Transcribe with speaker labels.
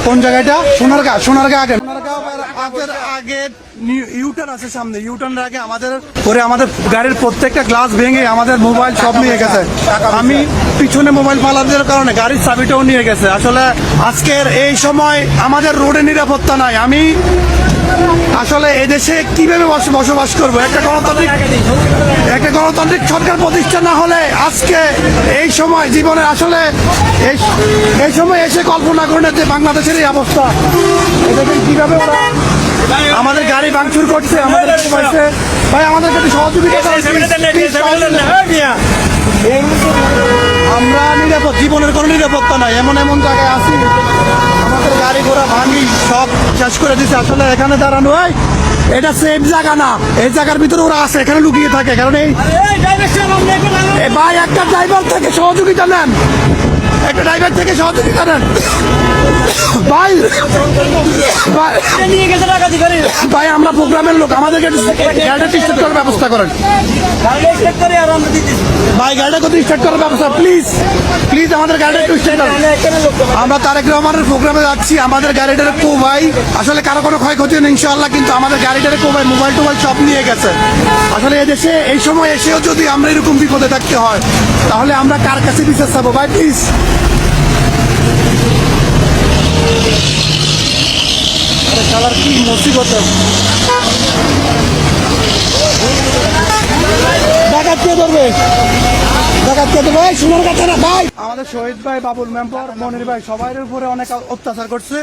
Speaker 1: কোন জায়গাটা? সোনারগাঁ আগে আগের আগে ইউটার্ন আছে সামনে, ইউটার্নের আগে আমাদের গাড়ির প্রত্যেকটা গ্লাস ভেঙে আমাদের মোবাইল সব নিয়ে গেছে। আমি পিছনে মোবাইল ফালানোর কারণে গাড়ির চাবিটাও নিয়ে গেছে। আসলে আজকের এই সময় আমাদের রোডে নিরাপত্তা নাই। আমি আসলে এদেশে কিভাবে বসবাস করবো? একটা গণতান্ত্রিক সরকার প্রতিষ্ঠা না হলে আজকে এই সময় জীবনে আসলে এই সময় এসে কল্পনা করে না যে বাংলাদেশের এই অবস্থা। এদেরকে কিভাবে ওরা আমাদের গাড়ি ভাঙচুর করছে, আমাদের ভাই আমাদের কাছে সহযোগিতা আমরা নিরাপদ, জীবনের কোনো নিরাপত্তা নাই। এমন জায়গায় আছি, আমাদের গাড়ি ঘোড়া ভাঙি সব শেষ করে দিচ্ছে। আসলে এখানে দাঁড়ানো হয়, এটা সেফ জায়গা না। এই জায়গার ভিতরে ওরা আছে, এখানে লুকিয়ে থাকে। কারণ এই ভাই একটা ড্রাইভার থেকে সহযোগিতা নেন, ভাই আমরা প্রোগ্রামের লোক, আমাদেরকে গাড়িটা স্টার্ট করার ব্যবস্থা করেন ভাই। গাড়িটা কত স্টার্ট করার ব্যবস্থা প্লিজ আমাদের গাড়িটা একটু স্টার্ট করেন। আমরা তারেক রহমানের প্রোগ্রামে যাচ্ছি, আমাদের গাড়িটার ভাই আসলে কারো কোনো ক্ষয়ক্ষতি নেই ইনশাআল্লাহ, কিন্তু আমাদের গাড়িটার ভাই মোবাইল টোবাইল সব নিয়ে গেছে। আসলে এদেশে এই সময় এসেও যদি আমরা এরকম বিপদে থাকতে হয়, তাহলে আমরা কার কাছে বিচার চাবো? ভাই প্লিজ কি মুসিবত ডাকাত কে ধরবে? সোনার কাছে না ভাই। আমাদের শহীদ ভাই, বাবুল মেম্বার, মনির ভাই সবাই উপরে অনেক অত্যাচার করছে।